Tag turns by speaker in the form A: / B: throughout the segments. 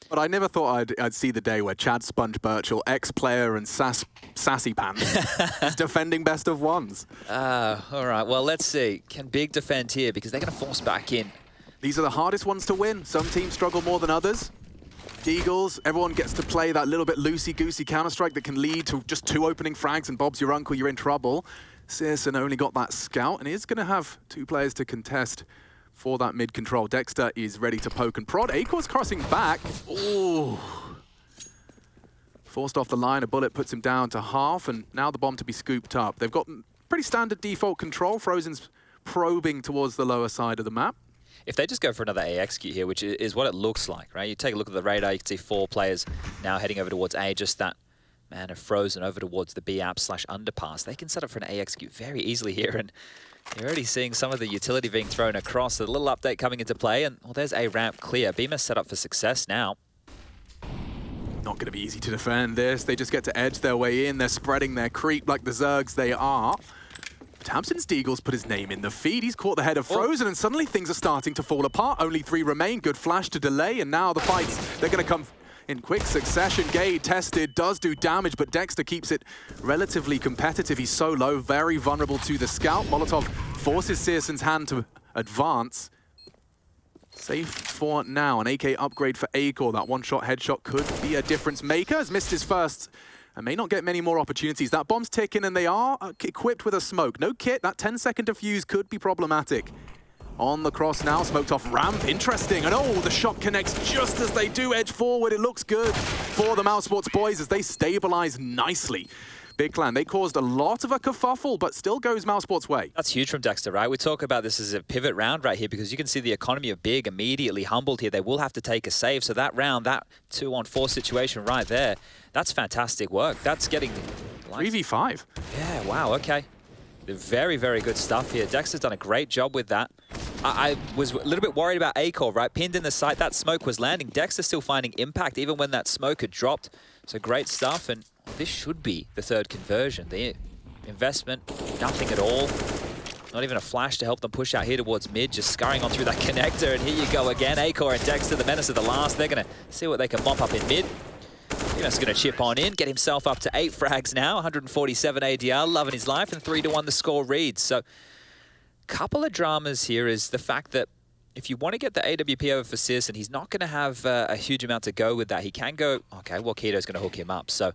A: But I never thought I'd see the day where Chad Sponge Birchall, ex-player and sassy pants, is defending best of ones.
B: All right, well, let's see. Can Big defend here? Because they're going to force back in.
A: These are the hardest ones to win. Some teams struggle more than others. Deagles, everyone gets to play that little bit loosey-goosey counter-strike that can lead to just 2 opening frags, and Bob's your uncle, you're in trouble. Searson only got that scout, and he's going to have 2 players to contest for that mid-control. Dexter is ready to poke and prod. Acor's crossing back. Ooh. Forced off the line, a bullet puts him down to half, and now the bomb to be scooped up. They've got pretty standard default control. Frozen's probing towards the lower side of the map.
B: If they just go for another A execute here, which is what it looks like, right? You take a look at the radar, you can see 4 players now heading over towards A, just that man of Frozen over towards the B app / underpass. They can set up for an A execute very easily here, and you're already seeing some of the utility being thrown across. A little update coming into play, and well, there's A ramp clear. Beamer set up for success now.
A: Not going to be easy to defend this. They just get to edge their way in. They're spreading their creep like the Zergs they are. Tamsin's Deagles put his name in the feed. He's caught the head of Frozen, and suddenly things are starting to fall apart. Only 3 remain. Good flash to delay, and now the fights, they're going to come in quick succession. Gade tested, does do damage, but Dexter keeps it relatively competitive. He's so low, very vulnerable to the scout. Molotov forces Searson's hand to advance. Safe for now. An AK upgrade for Acor. That one-shot headshot could be a difference maker. Has missed his first and may not get many more opportunities. That bomb's ticking, and they are equipped with a smoke. No kit. That 10-second defuse could be problematic. On the cross now, smoked off ramp. Interesting. And oh, the shot connects just as they do edge forward. It looks good for the Mousesports boys as they stabilize nicely. Big Clan, they caused a lot of a kerfuffle, but still goes Mousesports' way.
B: That's huge from Dexter, right? We talk about this as a pivot round right here because you can see the economy of Big immediately humbled here. They will have to take a save. So that round, that 2-on-4 situation right there, that's fantastic work. That's getting...
A: 3v5.
B: Yeah, wow, okay. Very, very good stuff here. Dexter's done a great job with that. I was a little bit worried about Acor, right? Pinned in the sight, that smoke was landing. Dexter still finding impact even when that smoke had dropped. So great stuff, and this should be the 3rd conversion. The investment, nothing at all. Not even a flash to help them push out here towards mid, just scurrying on through that connector, and here you go again. Acor and Dexter, the menace of the last. They're going to see what they can mop up in mid. He's going to chip on in, get himself up to 8 frags now, 147 ADR, loving his life, and 3-1 the score reads. So, couple of dramas here is the fact that if you want to get the AWP over for Searson, he's not going to have a huge amount to go with that. He can go, okay, well, Keto's going to hook him up. So,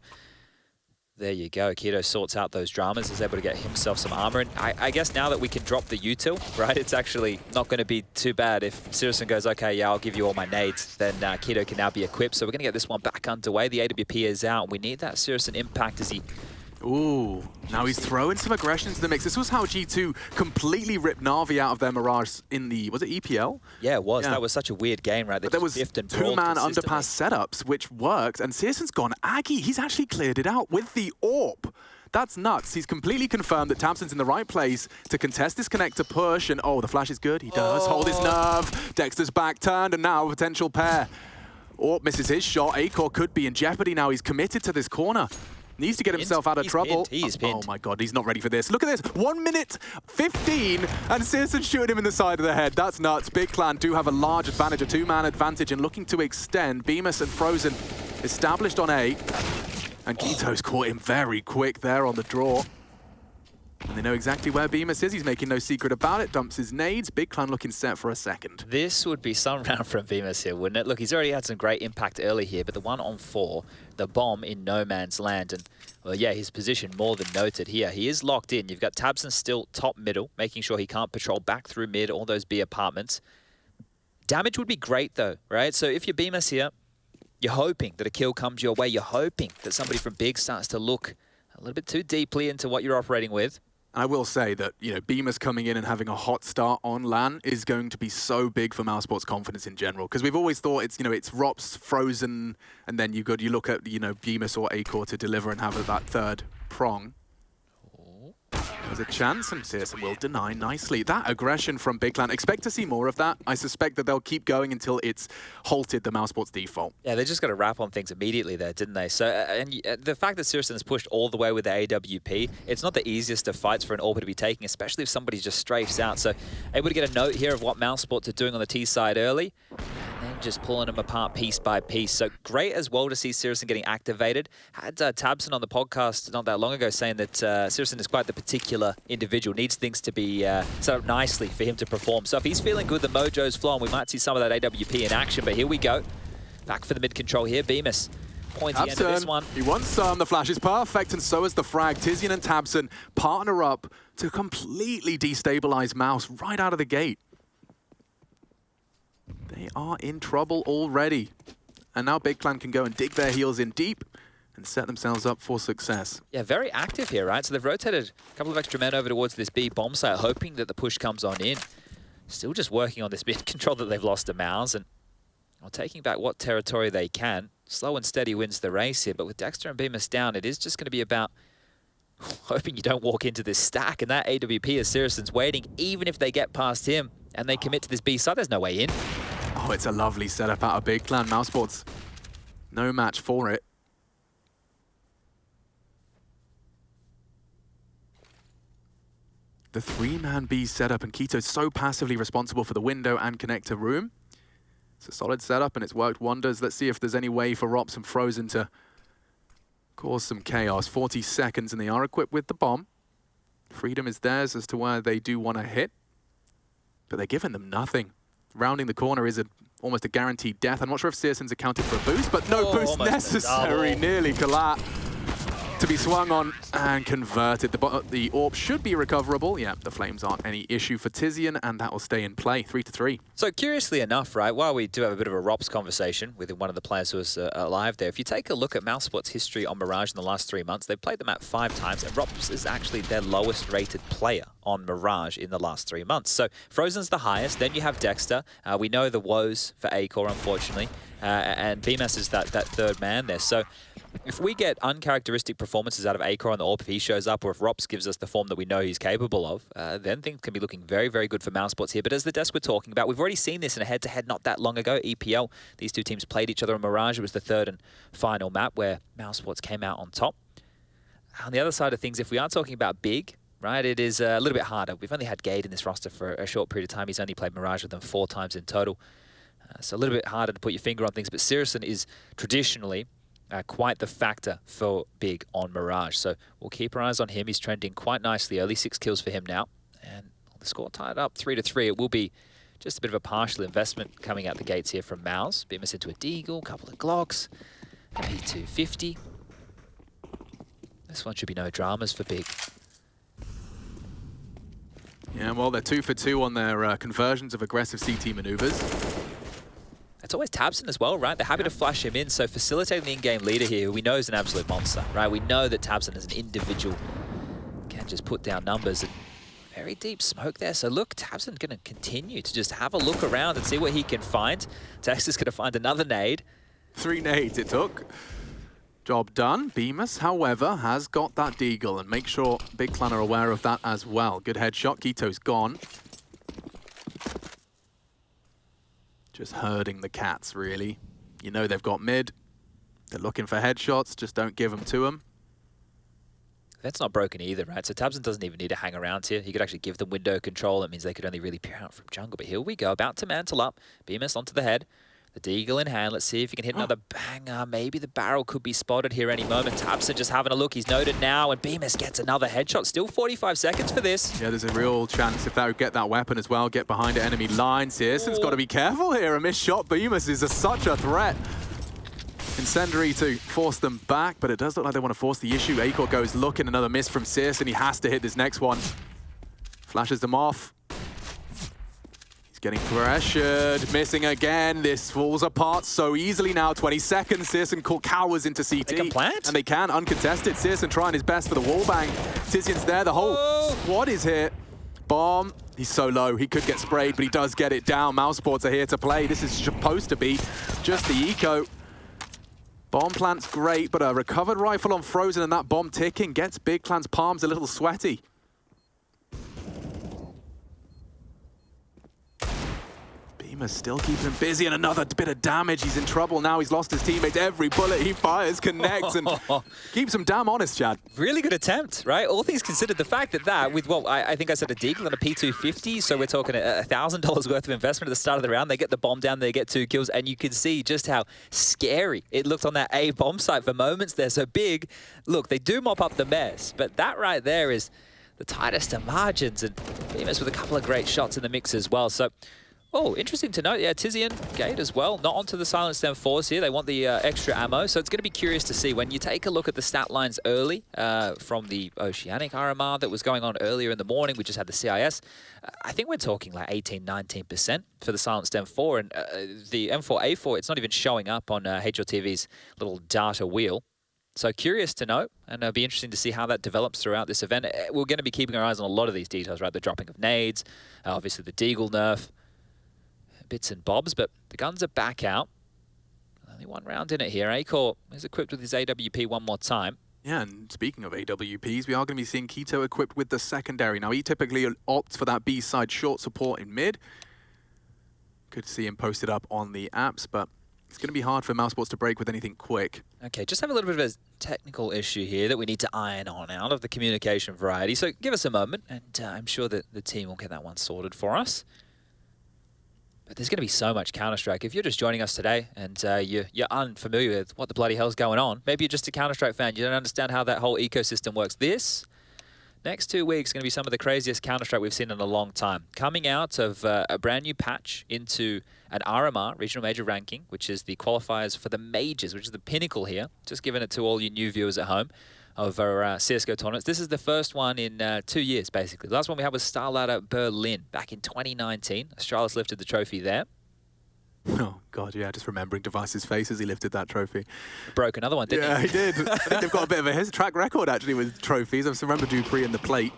B: there you go. Keto sorts out those dramas, is able to get himself some armor. And I guess now that we can drop the util, right, it's actually not going to be too bad. If Searson goes, okay, yeah, I'll give you all my nades, then Keto can now be equipped. So we're going to get this one back underway. The AWP is out. We need that Searson impact as he...
A: Ooh, now he's throwing some aggression into the mix. This was how G2 completely ripped Na'Vi out of their Mirage in the, was it EPL?
B: Yeah, it was. Yeah. That was such a weird game, right?
A: There was 2-man underpass setups, which worked, and Searson's gone Aggie. He's actually cleared it out with the AWP. That's nuts. He's completely confirmed that Tamsin's in the right place to contest this connector push, and oh, the flash is good. He does hold his nerve. Dexter's back turned, and now a potential pair. AWP misses his shot. Acor could be in jeopardy now. He's committed to this corner. Needs to get himself out of trouble.
B: He's pinned.
A: Oh my God, he's not ready for this. Look at this, 1 minute 15, and Searson shooting him in the side of the head. That's nuts. Big Clan do have a large advantage, a 2-man advantage, and looking to extend. Bemis and Frozen established on A, and Keto's caught him very quick there on the draw. And they know exactly where Bemis is. He's making no secret about it. Dumps his nades. Big Clan looking set for a second.
B: This would be some round from Bemis here, wouldn't it? Look, he's already had some great impact early here, but the 1-on-4, the bomb in no man's land. And, well, yeah, his position more than noted here. He is locked in. You've got Tabson still top middle, making sure he can't patrol back through mid, all those B apartments. Damage would be great, though, right? So if you're Bemis here, you're hoping that a kill comes your way. You're hoping that somebody from Big starts to look a little bit too deeply into what you're operating with.
A: I will say that, you know, Bemis coming in and having a hot start on LAN is going to be so big for Mousesports' confidence in general. Because we've always thought it's, you know, it's Rops, Frozen, and then you look at, you know, Bemis or Acor to deliver and have that 3rd prong. There's a chance, and Searson will deny nicely. That aggression from Big Clan, expect to see more of that. I suspect that they'll keep going until it's halted the Mousesports default.
B: Yeah, they just got to wrap on things immediately there, didn't they? So, and the fact that Searson has pushed all the way with the AWP, it's not the easiest of fights for an AWP to be taking, especially if somebody just strafes out. So, able to get a note here of what Mousesports are doing on the T side early. And then just pulling them apart piece by piece. So great as well to see Syrison getting activated. Had Tabson on the podcast not that long ago saying that Syrison is quite the particular individual, needs things to be set up nicely for him to perform. So if he's feeling good, the mojo's flowing, we might see some of that AWP in action, but here we go. Back for the mid-control here, Bemis. Pointy end of this one.
A: He wants some. The flash is perfect, and so is the frag. Tizian and Tabson partner up to completely destabilize Mouse right out of the gate. They are in trouble already. And now Big Clan can go and dig their heels in deep and set themselves up for success.
B: Yeah, very active here, right? So they've rotated a couple of extra men over towards this B bomb site, hoping that the push comes on in. Still just working on this mid control that they've lost to Mouse, and taking back what territory they can. Slow and steady wins the race here, but with Dexter and Bemis down, it is just going to be about hoping you don't walk into this stack, and that AWP as Syrison's waiting, even if they get past him and they commit to this B side, there's no way in.
A: Oh, it's a lovely setup out of Big Clan. Mousesports, no match for it. The three-man B setup, and Keto's so passively responsible for the window and connector room. It's a solid setup, and it's worked wonders. Let's see if there's any way for Rops and Frozen to cause some chaos. 40 seconds, and they are equipped with the bomb. Freedom is theirs as to where they do want to hit, but they're giving them nothing. Rounding the corner is almost a guaranteed death. I'm not sure if Searson's accounted for a boost, but no boost necessary. Nearly collat to be swung on and converted. The AWP should be recoverable. Yeah, the flames aren't any issue for Tizian, and that will stay in play, 3-3.
B: So curiously enough, right, while we do have a bit of a ROPS conversation with one of the players who was alive there, if you take a look at Mousesports' history on Mirage in the last 3 months, they've played the map 5 times, and ROPS is actually their lowest rated player on Mirage in the last 3 months. So Frozen's the highest, then you have Dexter. We know the woes for Acor, unfortunately, and Bemis is that third man there. So if we get uncharacteristic performances out of Acor on the AWP, if he shows up, or if Rops gives us the form that we know he's capable of, then things can be looking very, very good for Mousesports here. But as the desk we're talking about, we've already seen this in a head-to-head not that long ago, EPL. These two teams played each other in Mirage. It was the third and final map where Mousesports came out on top. On the other side of things, if we are talking about big, right, it is a little bit harder. We've only had Gade in this roster for a short period of time. He's only played Mirage with them 4 times in total. So a little bit harder to put your finger on things. But Syrison is traditionally quite the factor for big on Mirage. So we'll keep our eyes on him. He's trending quite nicely early. 6 kills for him now. And the score tied up 3-3. It will be just a bit of a partial investment coming out the gates here from Mouse. Bemis into a Deagle, couple of Glocks, a P250. This one should be no dramas for big.
A: Yeah, well, they're 2 for 2 on their conversions of aggressive CT maneuvers.
B: It's always Tabson as well, right? They're happy to flash him in, so facilitating the in-game leader here, who we know is an absolute monster, right? We know that Tabson as an individual can just put down numbers. And very deep smoke there. So look, Tabson going to continue to just have a look around and see what he can find. Dexter's going to find another nade.
A: 3 nades it took. Job done. Bemis, however, has got that Deagle, and make sure Big Clan are aware of that as well. Good headshot. Keto's gone. Just herding the cats, really. You know they've got mid. They're looking for headshots. Just don't give them to them.
B: That's not broken either, right? So Tabson doesn't even need to hang around here. He could actually give them window control. That means they could only really peer out from jungle. But here we go. About to mantle up. Bemis onto the head. The Deagle in hand. Let's see if he can hit another banger. Maybe the barrel could be spotted here any moment. Tabson just having a look. He's noted now, and Bemis gets another headshot. Still 45 seconds for this.
A: Yeah, there's a real chance if they would get that weapon as well, get behind the enemy line. Searson's got to be careful here. A missed shot. Bemis is such a threat. Incendiary to force them back, but it does look like they want to force the issue. Acor goes looking, another miss from Searson. He has to hit this next one. Flashes them off. Getting pressured, missing again. This falls apart so easily now. 20 seconds. Searson cowers into CT.
B: They can plant.
A: And they can, uncontested. Searson trying his best for the wallbang. Tizian's there. The whole squad is here. Bomb. He's so low. He could get sprayed, but he does get it down. Mousesports are here to play. This is supposed to be just the eco. Bomb plant's great, but a recovered rifle on Frozen and that bomb ticking gets Big Clan's palms a little sweaty. Beamer's still keeping him busy, and another bit of damage. He's in trouble now. He's lost his teammates. Every bullet he fires connects and keeps him damn honest, Chad.
B: Really good attempt, right? All things considered, the fact that with what I think I said a Deagle and a P250, so we're talking $1,000 worth of investment at the start of the round. They get the bomb down, they get 2 kills, and you can see just how scary it looked on that A bomb site for moments there. So big, look, they do mop up the mess, but that right there is the tightest of margins, and Bemis with a couple of great shots in the mix as well. So, oh, interesting to note, yeah, Tizian, Gate as well, not onto the Silent Stem 4s here. They want the extra ammo, so it's going to be curious to see when you take a look at the stat lines early from the Oceanic RMR that was going on earlier in the morning. We just had the CIS. I think we're talking like 18, 19% for the Silent Stem 4, and the M4A4, it's not even showing up on HLTV's little data wheel. So curious to know, and it'll be interesting to see how that develops throughout this event. We're going to be keeping our eyes on a lot of these details, right? The dropping of nades, obviously the Deagle nerf, bits and bobs, but the guns are back out. Only one round in it here. Acor is equipped with his AWP one more time.
A: Yeah, and speaking of AWPs, we are going to be seeing Quito equipped with the secondary. Now, he typically opts for that B-side short support in mid. Good to see him posted up on the apps, but it's going to be hard for Mousesports to break with anything quick.
B: Okay, just have a little bit of a technical issue here that we need to iron on out of the communication variety. So give us a moment, and I'm sure that the team will get that one sorted for us. But there's going to be so much Counter-Strike. If you're just joining us today and you're unfamiliar with what the bloody hell's going on, maybe you're just a Counter-Strike fan, you don't understand how that whole ecosystem works. This next 2 weeks is going to be some of the craziest Counter-Strike we've seen in a long time. Coming out of a brand new patch into an RMR, Regional Major Ranking, which is the qualifiers for the majors, which is the pinnacle here. Just giving it to all you new viewers at home of our CSGO tournaments. This is the first one in 2 years, basically. The last one we had was StarLadder Berlin back in 2019. Astralis lifted the trophy there.
A: Oh, God, yeah, just remembering Device's face as he lifted that trophy.
B: Broke another one, didn't he?
A: Yeah, he did. I think they've got a bit of a track record, actually, with trophies. I remember Dupree and the plate.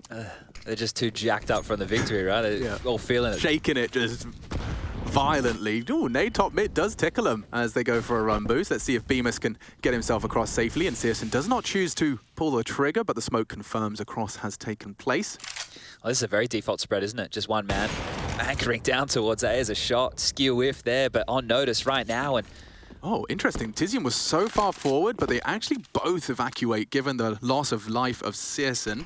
B: They're just too jacked up from the victory, right? They're all feeling it.
A: Shaking it just violently. Ooh, nade top mid does tickle him as they go for a run boost. Let's see if Bemis can get himself across safely, and Searson does not choose to pull the trigger, but the smoke confirms a cross has taken place.
B: Well, this is a very default spread, isn't it? Just one man anchoring down towards A as a shot. Skew whiff there, but on notice right now. And
A: oh, interesting. Tizian was so far forward, but they actually both evacuate given the loss of life of Searson.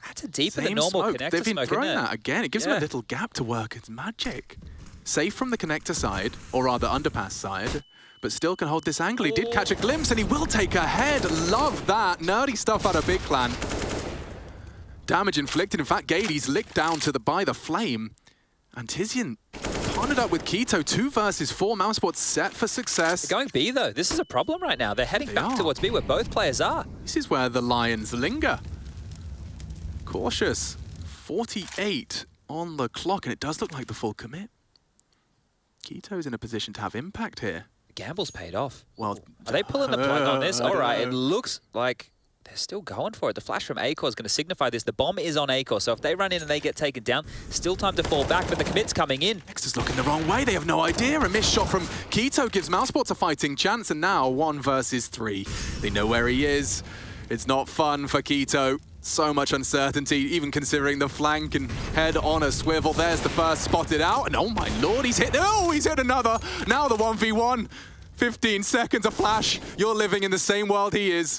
B: That's a deeper than normal
A: smoke.
B: connector
A: They've been
B: smoke,
A: throwing
B: isn't it?
A: that again. It gives them a little gap to work. It's magic. Safe from the connector side, or rather underpass side, but still can hold this angle. He did catch a glimpse, and he will take a head. Love that. Nerdy stuff out of Big Clan. Damage inflicted. In fact, Gady's licked down by the flame. And Tizian partnered up with Quito. 2 versus 4. Mousesports set for success.
B: They're going B, though. This is a problem right now. They're heading back towards B, where both players are.
A: This is where the Lions linger. Cautious. 48 on the clock, and it does look like the full commit. Quito's in a position to have impact here.
B: The gamble's paid off.
A: Well,
B: are they pulling the plug on this? All right, it looks like they're still going for it. The flash from Acor is going to signify this. The bomb is on Acor, so if they run in and they get taken down, still time to fall back, but the commit's coming in.
A: Dexter's looking the wrong way. They have no idea. A missed shot from Quito gives Mousesports a fighting chance, and now 1 versus 3. They know where he is. It's not fun for Quito. So much uncertainty, even considering the flank and head on a swivel. There's the first spotted out, and oh my lord, he's hit another. Now the 1v1. 15 seconds, a flash. You're living in the same world he is.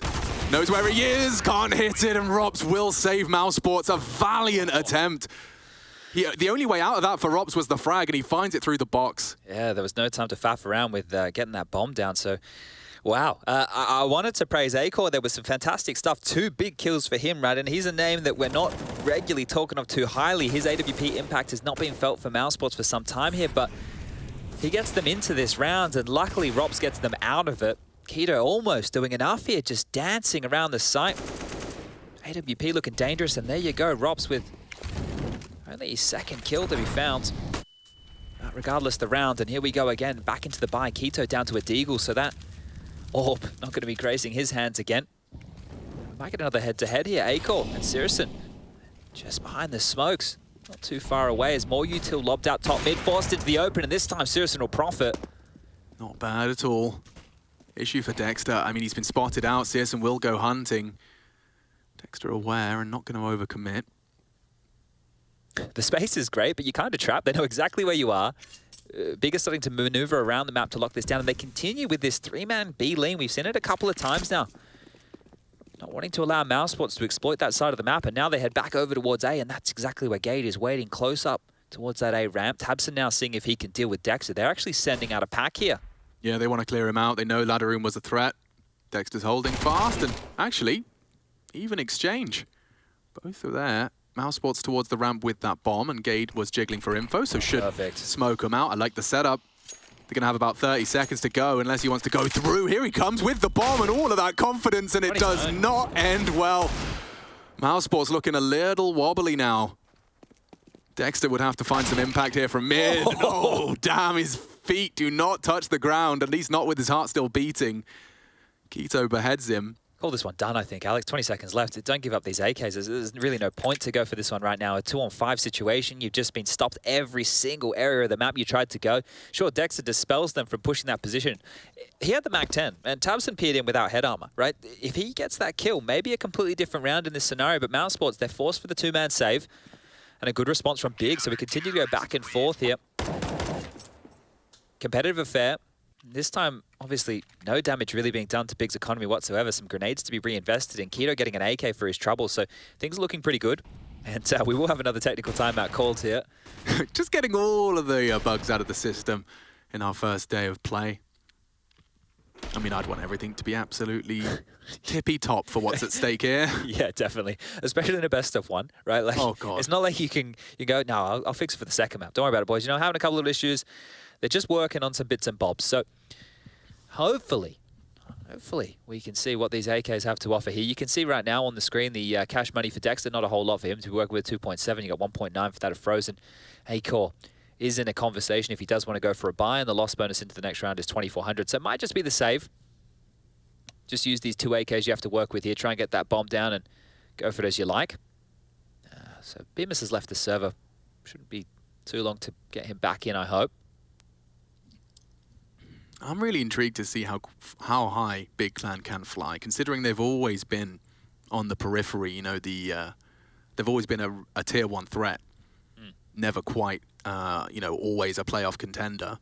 A: Knows where he is, can't hit it, and Rops will save Mousesports. A valiant attempt. The only way out of that for Rops was the frag, and he finds it through the box.
B: Yeah, there was no time to faff around with getting that bomb down, so wow. I wanted to praise Acor. There was some fantastic stuff. 2 big kills for him, right? And he's a name that we're not regularly talking of too highly. His AWP impact has not been felt for Mousesports for some time here, but he gets them into this round, and luckily Rops gets them out of it. Quito almost doing enough here, just dancing around the site. AWP looking dangerous, and there you go. Rops with only his 2nd kill to be found. But regardless, the round, and here we go again, back into the buy. Quito down to a Deagle, so that orb not going to be grazing his hands again. We might get another head-to-head here. Acor and Searson just behind the smokes. Not too far away as more util lobbed out top mid, forced into the open, and this time Searson will profit.
A: Not bad at all. Issue for Dexter. I mean, he's been spotted out. Searson will go hunting. Dexter aware and not going to overcommit.
B: The space is great, but you're kind of trapped. They know exactly where you are. Big is starting to maneuver around the map to lock this down, and they continue with this 3-man B lean. We've seen it a couple of times now. Not wanting to allow Mousesports to exploit that side of the map, and now they head back over towards A, and that's exactly where Gade is waiting, close up towards that A ramp. Tabson now seeing if he can deal with Dexter. They're actually sending out a pack here. Yeah,
A: they want to clear him out. They know ladder room was a threat. Dexter's holding fast, and actually, even exchange. Both are there. Mousesports towards the ramp with that bomb, and Gade was jiggling for info, so should smoke him out. I like the setup. They're going to have about 30 seconds to go, unless he wants to go through. Here he comes with the bomb and all of that confidence, and it does not end well. Mousesports looking a little wobbly now. Dexter would have to find some impact here from mid. Oh, damn, his feet do not touch the ground, at least not with his heart still beating. Quito beheads him.
B: Call this one done, I think, Alex. 20 seconds left. Don't give up these AKs. There's really no point to go for this one right now. A 2-on-5 situation. You've just been stopped every single area of the map you tried to go. Sure, Dexter dispels them from pushing that position. He had the MAC-10, and Tabson peered in without head armor, right? If he gets that kill, maybe a completely different round in this scenario, but Mousesports, they're forced for the 2-man save, and a good response from Big, so we continue to go back and forth here. Competitive affair. This time, obviously, no damage really being done to Big's economy whatsoever. Some grenades to be reinvested in. Quito getting an AK for his trouble, so things are looking pretty good. And we will have another technical timeout called here.
A: Just getting all of the bugs out of the system in our first day of play. I mean, I'd want everything to be absolutely tippy-top for what's at stake here.
B: Yeah, definitely. Especially in a best-of-1, right? Like,
A: oh, God.
B: It's not like you go, no, I'll fix it for the second map. Don't worry about it, boys. You know, having a couple of issues. They're just working on some bits and bobs. So hopefully we can see what these AKs have to offer here. You can see right now on the screen the cash money for Dexter. Not a whole lot for him to be working with. 2.7. You got 1.9 for that of Frozen. Acor is in a conversation if he does want to go for a buy, and the loss bonus into the next round is 2,400. So it might just be the save. Just use these 2 AKs you have to work with here. Try and get that bomb down and go for it as you like. So Bemis has left the server. Shouldn't be too long to get him back in, I hope.
A: I'm really intrigued to see how high Big Clan can fly, considering they've always been on the periphery. You know, they've always been a tier 1 threat, never quite, you know, always a playoff contender.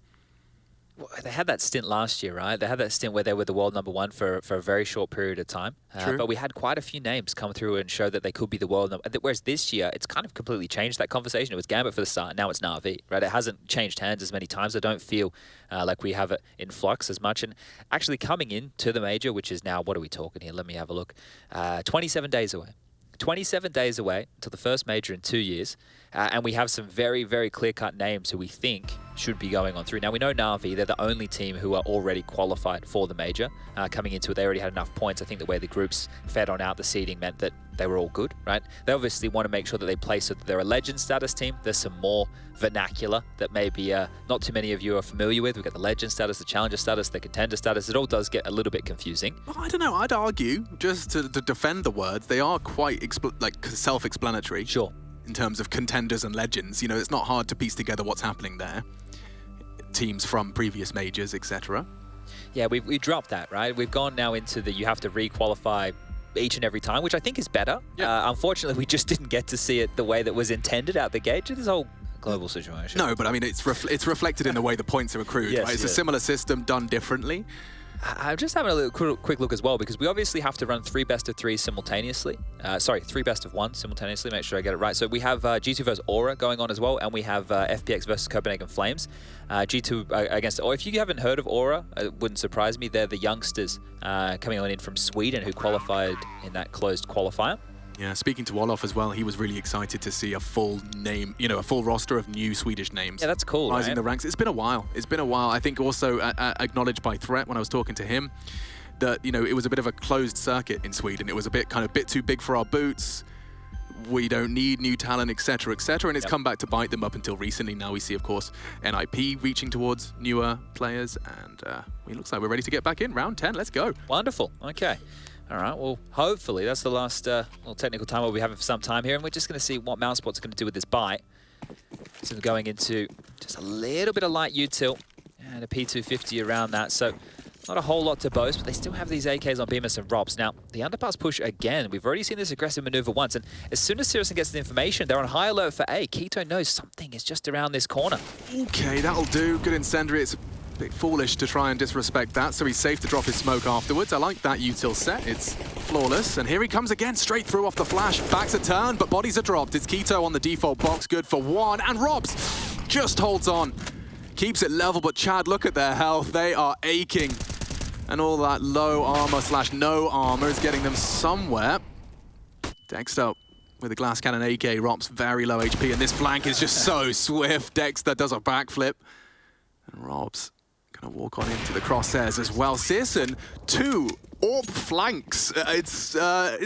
B: Well, they had that stint last year, right? They had that stint where they were the world #1 for a very short period of time. But we had quite a few names come through and show that they could be the world #1. Whereas this year, it's kind of completely changed that conversation. It was Gambit for the start, now it's Na'Vi, right? It hasn't changed hands as many times. I don't feel like we have it in flux as much. And actually coming into the major, which is now, what are we talking here? Let me have a look. 27 days away. 27 days away until the first major in 2 years. And we have some very, very clear-cut names who we think should be going on through. Now, we know Na'Vi, they're the only team who are already qualified for the major. Coming into it, they already had enough points. I think the way the groups fed on out the seeding meant that they were all good, right? They obviously want to make sure that they play so that they're a legend status team. There's some more vernacular that maybe not too many of you are familiar with. We've got the legend status, the challenger status, the contender status. It all does get a little bit confusing.
A: Well, I don't know. I'd argue, just to defend the words, they are quite self-explanatory.
B: Sure.
A: In terms of contenders and legends, you know, it's not hard to piece together what's happening there. Teams from previous majors, etc.
B: Yeah, we dropped that, right? We've gone now into the you have to re-qualify each and every time, which I think is better. Yeah. Unfortunately, we just didn't get to see it the way that was intended out the gate to this whole global situation.
A: No, but I mean, it's reflected in the way the points are accrued,
B: yes,
A: right? It's a similar system done differently.
B: I'm just having a little quick look as well, because we obviously have to run 3 best-of-3 simultaneously. 3 best-of-1 simultaneously, make sure I get it right. So we have G2 versus Aura going on as well, and we have FPX versus Copenhagen Flames. G2 against, or if you haven't heard of Aura, it wouldn't surprise me, they're the youngsters coming on in from Sweden who qualified in that closed qualifier.
A: Yeah, speaking to Olof as well, he was really excited to see a full name, you know, a full roster of new Swedish names.
B: Yeah, that's cool,
A: rising
B: right?
A: the ranks. It's been a while. It's been a while. I think also acknowledged by Threat when I was talking to him that, you know, it was a bit of a closed circuit in Sweden. It was a bit too big for our boots. We don't need new talent, etc., etc. And it's come back to bite them up until recently. Now we see, of course, NIP reaching towards newer players, and it looks like we're ready to get back in round 10. Let's go.
B: Wonderful. Okay. All right, well, hopefully that's the last little technical time we'll be having for some time here, and we're just going to see what Mousesports are going to do with this buy. So going into just a little bit of light util and a P250 around that. So Not a whole lot to boast, but they still have these AKs on Bemis and Robs. Now, the underpass push again. We've already seen this aggressive maneuver once, and as soon as Sirison gets the information, they're on high alert for A. Keto knows something is just around this corner.
A: Okay, that'll do. Good incendiary. It's a bit foolish to try and disrespect that, so he's safe to drop his smoke afterwards. I like that util set. It's flawless. And here he comes again, straight through off the flash. Back's a turn, but bodies are dropped. It's Keto on the default box, good for one. And Robs just holds on. Keeps it level, but Chad, look at their health. They are aching. And all that low armor / no armor is getting them somewhere. Dexter with a glass cannon AK, Robs very low HP, and this flank is just so swift. Dexter does a backflip, and Robs gonna walk on into the crosshairs as well. Sirison, 2 AWP flanks. It's a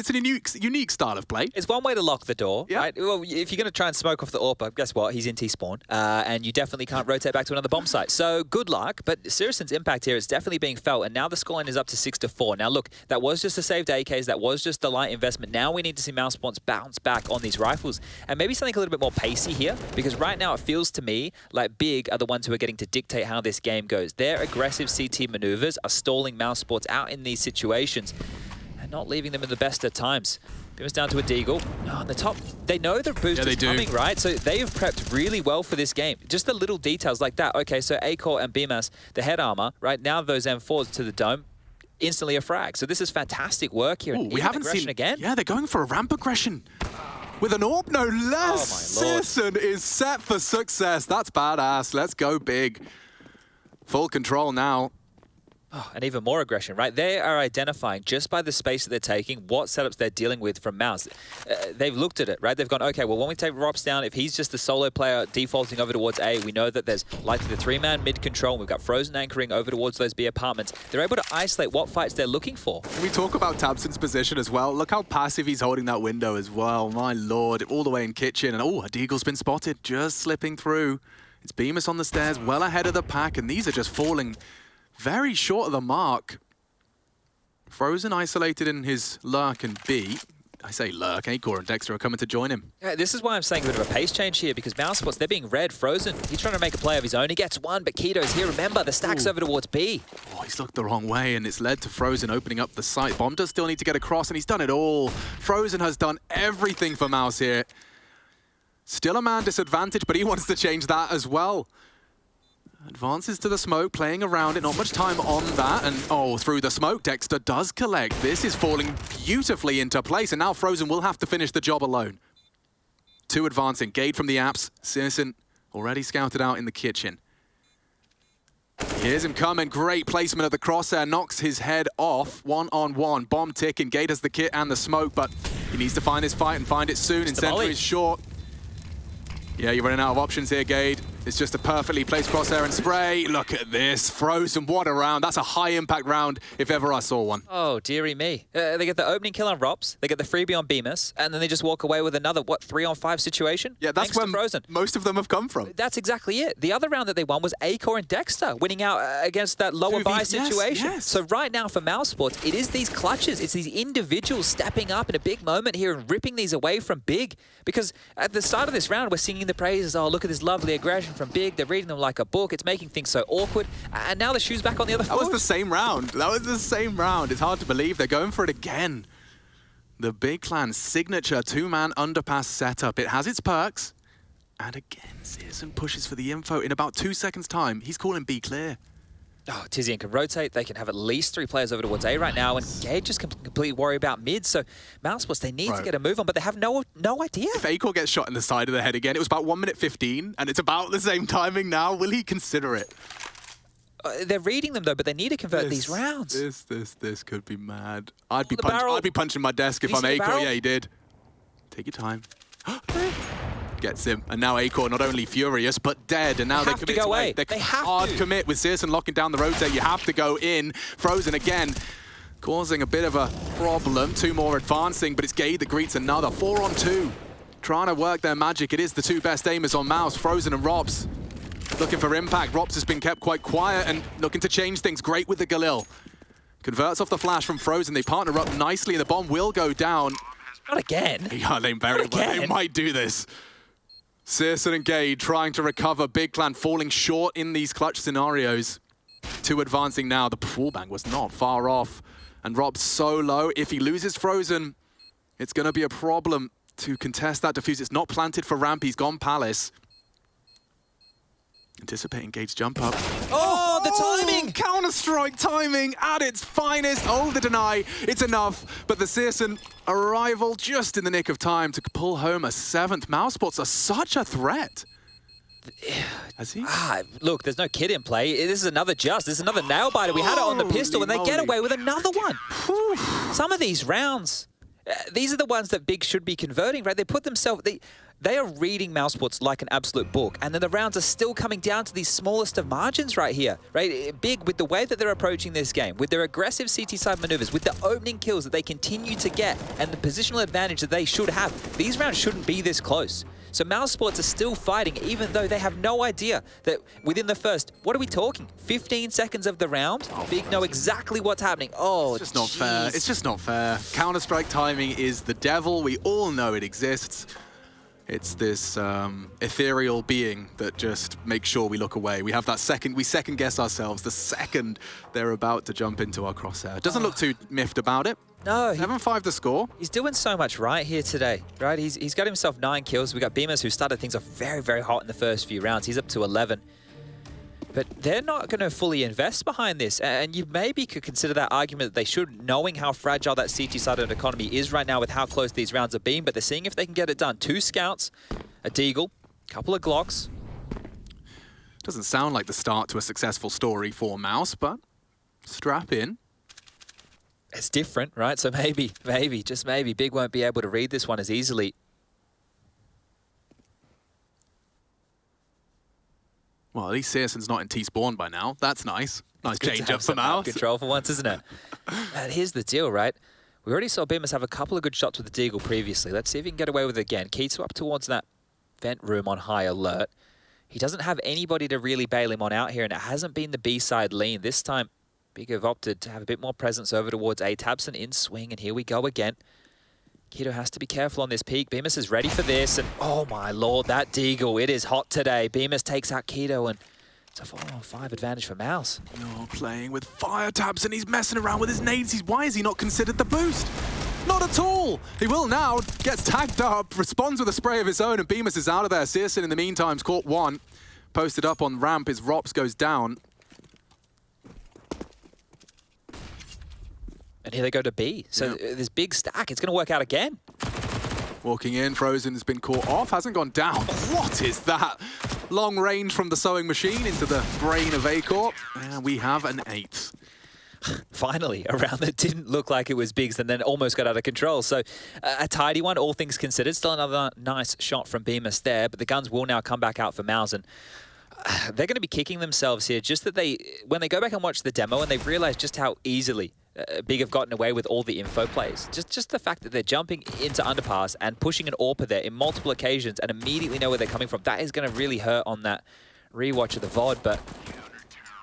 A: unique style of play.
B: It's one way to lock the door,
A: yeah.
B: right? Well, if you're going to try and smoke off the AWP, guess what? He's in T-spawn, and you definitely can't rotate back to another bomb site. So good luck, but Sirison's impact here is definitely being felt, and now the scoreline is up to 6-4. Now look, that was just a saved AKs, that was just the light investment. Now we need to see Mousesports bounce back on these rifles, and maybe something a little bit more pacey here, because right now it feels to me like Big are the ones who are getting to dictate how this game goes. Their aggressive CT maneuvers are stalling Mousesports out in these situations, and not leaving them in the best of times. Bemis down to a Deagle. Oh, on the top, they know the boost is coming, right? So they have prepped really well for this game. Just the little details like that. Okay, so A-Core and Bemis, the head armor, right? Now those M4s to the dome, instantly a frag. So this is fantastic work here.
A: Ooh, we haven't seen again. Yeah, they're going for a ramp aggression. With an AWP, no less.
B: Oh, my Lord.
A: Sirison is set for success. That's badass. Let's go big. Full control now.
B: Oh, and even more aggression, right? They are identifying, just by the space that they're taking, what setups they're dealing with from Mouse. They've looked at it, right? They've gone, okay, well, when we take Robs down, if he's just the solo player defaulting over towards A, we know that there's likely the 3-man mid-control, and we've got Frozen anchoring over towards those B apartments. They're able to isolate what fights they're looking for.
A: Can we talk about Tabson's position as well? Look how passive he's holding that window as well. My lord, all the way in kitchen. And oh, a Deagle's been spotted, just slipping through. It's Bemis on the stairs, well ahead of the pack, and these are just falling very short of the mark. Frozen isolated in his lurk and B. I say lurk, A-Core and Dexter are coming to join him.
B: Yeah, this is why I'm saying a bit of a pace change here, because Mousesports, they're being red. Frozen, he's trying to make a play of his own. He gets one, but Keto's here. Remember, the stack's over towards B.
A: Oh, he's looked the wrong way, and it's led to Frozen opening up the site. Bomb does still need to get across, and he's done it all. Frozen has done everything for Mouse here. Still a man disadvantage, but he wants to change that as well. Advances to the smoke, playing around it, not much time on that, and oh, through the smoke, Dexter does collect. This is falling beautifully into place, and now Frozen will have to finish the job alone. 2 advancing, Gade from the apps, Sirison already scouted out in the kitchen. Here's him coming, great placement of the crosshair, knocks his head off, 1-on-1, bomb ticking, Gade has the kit and the smoke, but he needs to find his fight and find it soon. Incendiary is short. Yeah, you're running out of options here, Gade. It's just a perfectly placed crosshair and spray. Look at this. Frozen, what a round. That's a high-impact round, if ever I saw one.
B: Oh, dearie me. They get the opening kill on Robs, they get the freebie on Bemis, and then they just walk away with another, what, 3-on-5 situation?
A: Yeah, that's where Frozen. Most of them have come from.
B: That's exactly it. The other round that they won was A-Core and Dexter, winning out against that lower buy situation.
A: Yes.
B: So right now for Mousesports, it is these clutches. It's these individuals stepping up in a big moment here and ripping these away from Big. Because at the start of this round, we're singing the praises. Oh, look at this lovely aggression from Big. They're reading them like a book. It's making things so awkward. And now the shoe's back on the other foot.
A: That was the same round. That was the same round. It's hard to believe. They're going for it again. The Big Clan's signature 2-man underpass setup. It has its perks. And again, Sirison pushes for the info. In about 2 seconds' time, he's calling B clear.
B: Oh, Tizian can rotate. They can have at least 3 players over towards A right now, and Gade just completely worry about mid. So Mousesports, they need to get a move on, but they have no idea.
A: If A-Core gets shot in the side of the head again, it was about 1:15, and it's about the same timing now. Will he consider it?
B: They're reading them though, but they need to convert these rounds.
A: This could be mad. I'd be punching my desk if I'm A-Core. Yeah, he did. Take your time. Gets him, and now A-Core not only furious but dead, and now they commit to go away. They hard commit with Sirison locking down the rotate. You have to go in. Frozen again, causing a bit of a problem. 2 more advancing, but it's Gade that greets another. 4-on-2, trying to work their magic. It is the 2 best aimers on Mouse, Frozen and Robs. Looking for impact. Robs has been kept quite quiet and looking to change things. Great with the Galil. Converts off the flash from Frozen. They partner up nicely, and the bomb will go down.
B: Not again.
A: Yeah, they very well. They might do this. Sirison and Gade trying to recover. Big Clan falling short in these clutch scenarios. 2 advancing now. The wallbang was not far off. And Rob's so low. If he loses Frozen, it's going to be a problem to contest that defuse. It's not planted for ramp. He's gone Palace. Anticipating Gate's jump up.
B: Oh, the timing!
A: Counter-strike timing at its finest. Oh, the deny. It's enough. But the Searson arrival just in the nick of time to pull home a 7th. Mousesports are such a threat. Has he?
B: Look, there's no kid in play. This is another This is another nail biter. We had it on the pistol, and they get away with another one. Some of these rounds, these are the ones that Big should be converting, right? They put themselves... They are reading Mousesports like an absolute book, and then the rounds are still coming down to these smallest of margins right here, right? Big, with the way that they're approaching this game, with their aggressive CT side maneuvers, with the opening kills that they continue to get, and the positional advantage that they should have, these rounds shouldn't be this close. So Mousesports are still fighting, even though they have no idea that within the first, what are we talking, 15 seconds of the round, Big know exactly what's happening. Oh,
A: it's just not fair. It's just not fair. Counter-strike timing is the devil. We all know it exists. It's this ethereal being that just makes sure we look away. We have that we second guess ourselves the second they're about to jump into our crosshair. Doesn't look too miffed about it.
B: No.
A: 7-5 the score.
B: He's doing so much right here today, right? He's got himself 9 kills. We got Beamers, who started things off very, very hot in the first few rounds. He's up to 11. But they're not going to fully invest behind this. And you maybe could consider that argument that they should, knowing how fragile that CT-sided economy is right now with how close these rounds have been. But they're seeing if they can get it done. 2 scouts, a deagle, a couple of Glocks.
A: Doesn't sound like the start to a successful story for Mouse, but strap in.
B: It's different, right? So maybe, just maybe, Big won't be able to read this one as easily.
A: Well, at least Searson's not in T-spawn by now. That's nice. Nice change up for Mouse.
B: Control for once, isn't it? And here's the deal, right? We already saw Beamers have a couple of good shots with the deagle previously. Let's see if he can get away with it again. Keto up towards that vent room on high alert. He doesn't have anybody to really bail him on out here, and it hasn't been the B-side lean. This time, Big have opted to have a bit more presence over towards A. Tabson in swing, and here we go again. Keto has to be careful on this peak. Bemis is ready for this, and oh my lord, that deagle, it is hot today. Bemis takes out Keto, and it's a 4-on-5 advantage for Mouse.
A: You're playing with fire tabs, and he's messing around with his nades. Why has he not considered the boost? Not at all. He will now. Gets tagged up, responds with a spray of his own, and Bemis is out of there. Searson, in the meantime, caught one. Posted up on ramp. His Rops goes down.
B: And here they go to B. So this big stack, it's going to work out again.
A: Walking in, Frozen has been caught off, hasn't gone down. What is that? Long range from the sewing machine into the brain of Acorp. And we have an 8th.
B: Finally, a round that didn't look like it was Biggs and then almost got out of control. So a tidy one, all things considered. Still another nice shot from Bemis there, but the guns will now come back out for Mouse. And they're going to be kicking themselves here, just that when they go back and watch the demo and they realize just how easily Big have gotten away with all the info plays. Just the fact that they're jumping into underpass and pushing an AWPer there in multiple occasions and immediately know where they're coming from. That is going to really hurt on that rewatch of the VOD, but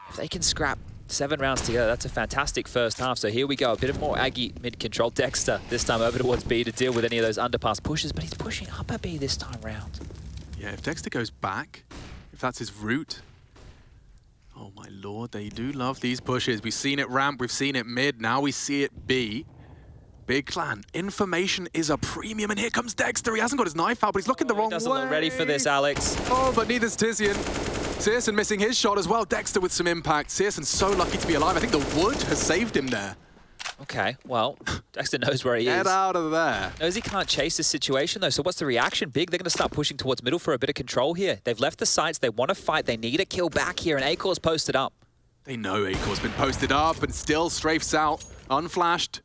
B: if they can scrap 7 rounds together, that's a fantastic first half. So here we go, a bit of more Aggie mid-control. Dexter this time over towards B to deal with any of those underpass pushes, but he's pushing up a B this time round.
A: Yeah, if Dexter goes back, if that's his route, oh my lord, they do love these pushes. We've seen it ramp, we've seen it mid, now we see it B. Big clan, information is a premium, and here comes Dexter. He hasn't got his knife out, but he's looking the wrong way.
B: Doesn't look ready for this, Alex.
A: Oh, but neither's Tizian. Searson missing his shot as well. Dexter with some impact. Searson's so lucky to be alive. I think the wood has saved him there.
B: Okay, well, Dexter knows where he is.
A: Get out of there.
B: Knows he can't chase this situation, though. So what's the reaction? Big, they're going to start pushing towards middle for a bit of control here. They've left the sites. They want to fight. They need a kill back here, and Acor's posted up.
A: They know Acor's been posted up, and still strafes out, unflashed.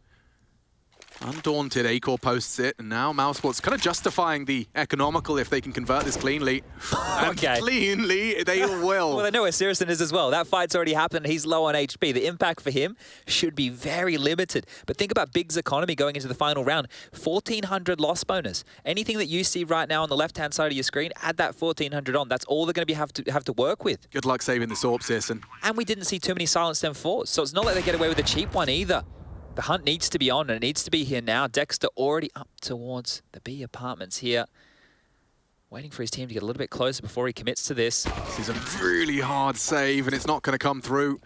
A: Undaunted, Acor posts it, and now Mousesports kind of justifying the economical if they can convert this cleanly. And cleanly, they will.
B: Well, they know where Searson is as well. That fight's already happened, and he's low on HP. The impact for him should be very limited. But think about Big's economy going into the final round. 1,400 loss bonus. Anything that you see right now on the left-hand side of your screen, add that 1,400 on. That's all they're going to have to work with.
A: Good luck saving the AWP, Searson.
B: And we didn't see too many silenced M4s, so it's not like they get away with a cheap one either. The hunt needs to be on, and it needs to be here now. Dexter already up towards the B apartments here. Waiting for his team to get a little bit closer before he commits to this.
A: This is a really hard save, and it's not going to come through.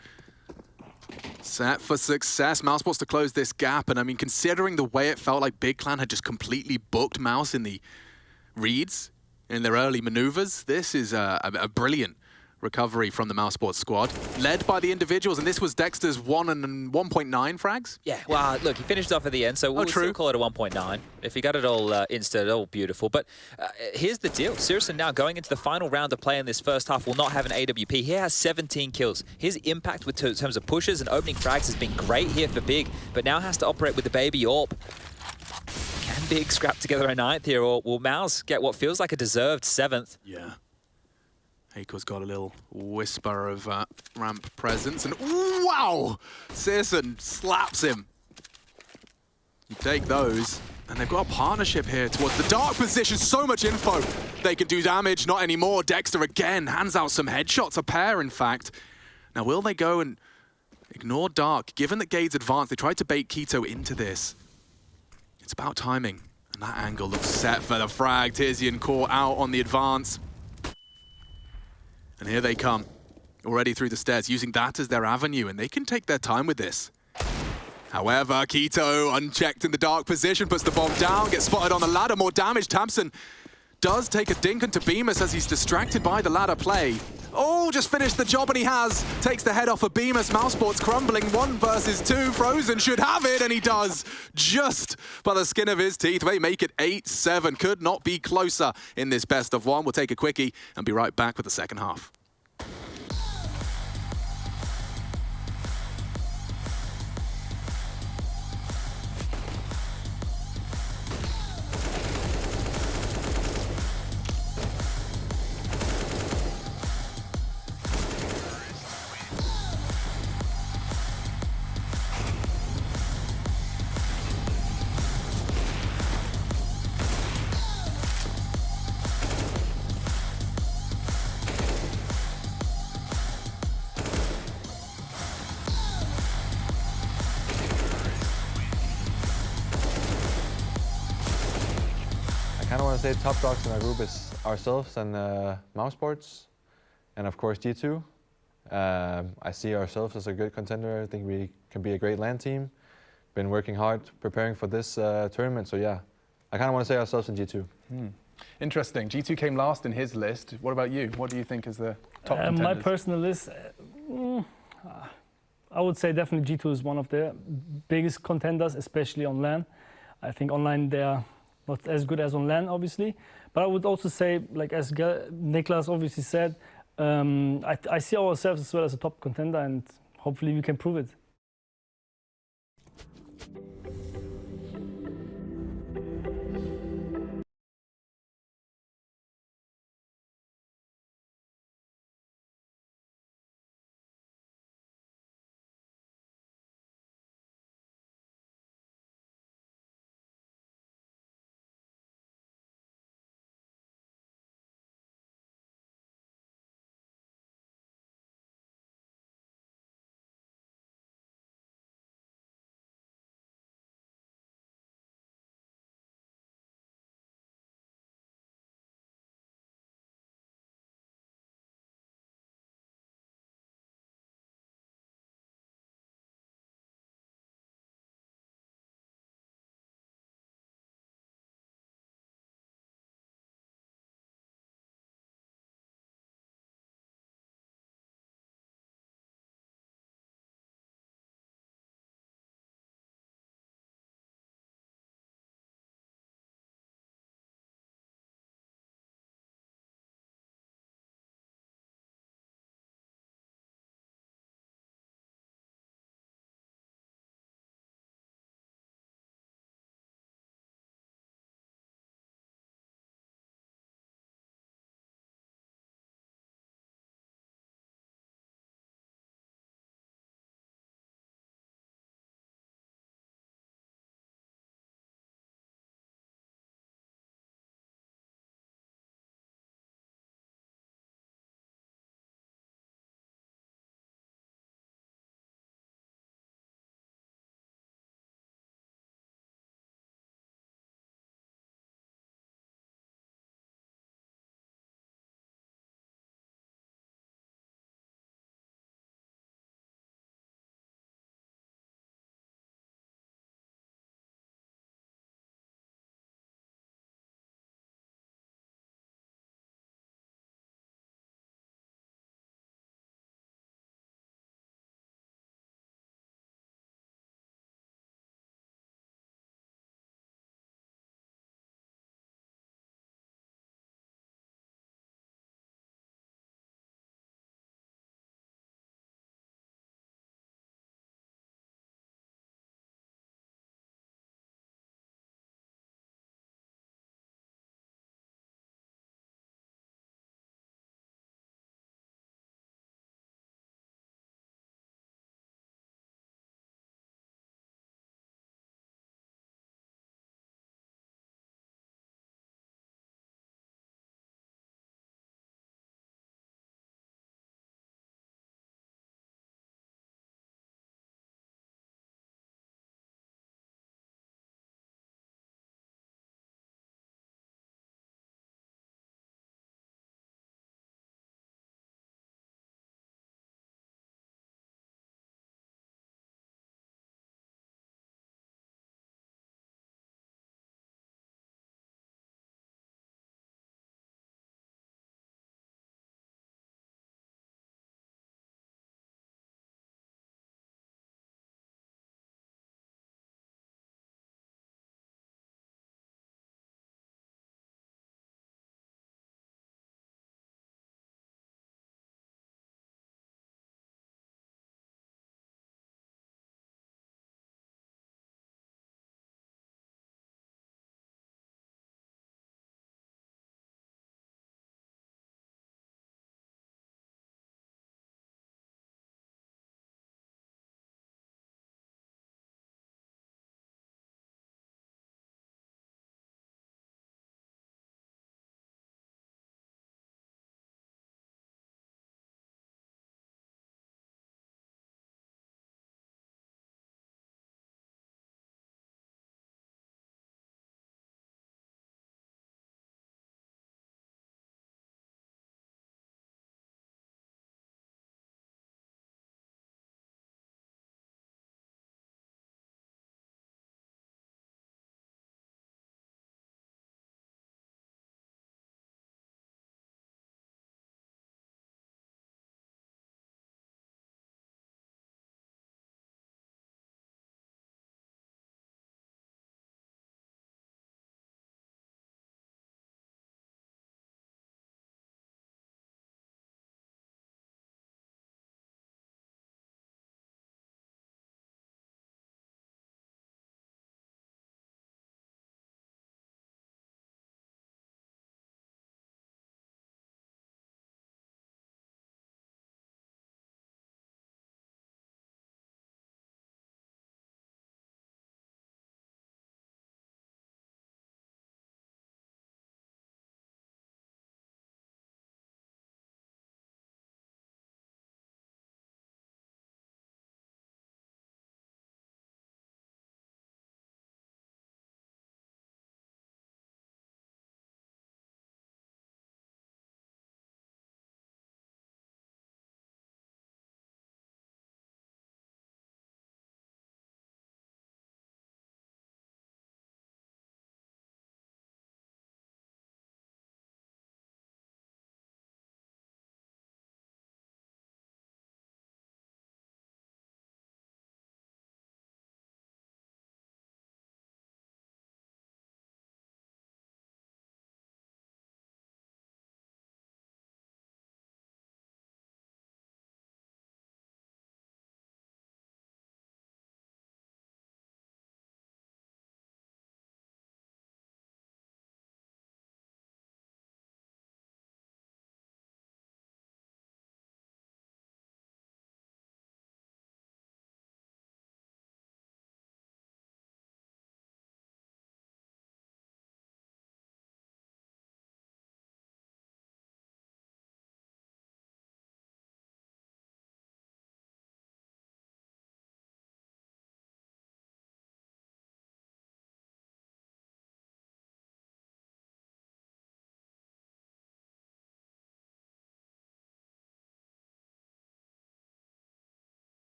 A: Set for success. Mousesports to close this gap. And I mean, considering the way it felt like Big Clan had just completely booked Mouse in the reads, in their early maneuvers, this is a brilliant recovery from the Mousesports squad, led by the individuals, and this was Dexter's 1 and 1.9 frags.
B: Yeah, well, look, he finished off at the end, so we'll still call it a 1.9. If he got it all insta, all beautiful. But here's the deal. SyrsoN now going into the final round of play in this first half will not have an AWP. He has 17 kills. His impact in terms of pushes and opening frags has been great here for Big, but now has to operate with the baby AWP. Can Big scrap together a 9th here, or will Mouse get what feels like a deserved 7th?
A: Yeah. Aiko's got a little whisper of ramp presence, and wow! SyrsoN slaps him. You take those, and they've got a partnership here towards the dark position. So much info. They can do damage, not anymore. Dexter again hands out some headshots, a pair in fact. Now will they go and ignore dark? Given that Gade's advanced, they tried to bait k1to into this. It's about timing, and that angle looks set for the frag. Tizian caught out on the advance. And here they come, already through the stairs, using that as their avenue, and they can take their time with this. However, k1to, unchecked in the dark position, puts the bomb down, gets spotted on the ladder, more damage. Tamsin does take a dink into Bemis as he's distracted by the ladder play. Oh, just finished the job, and he has. Takes the head off of Bemis. Mousesports crumbling 1 versus 2. Frozen should have it, and he does. Just by the skin of his teeth. They make it 8-7. Could not be closer in this best of 1. We'll take a quickie and be right back with the second half.
C: I kind of want to say top dogs in our group is ourselves and Mousesports, and of course G2. I see ourselves as a good contender. I think we can be a great LAN team. Been working hard preparing for this tournament, so yeah, I kind of want to say ourselves and G2.
D: Interesting. G2 came last in his list. What about you? What do you think is the top contenders?
E: My personal list, I would say definitely G2 is one of the biggest contenders, especially on LAN. I think online they are not as good as on LAN, obviously. But I would also say, like as Niklas obviously said, I see ourselves as well as a top contender, and hopefully we can prove it.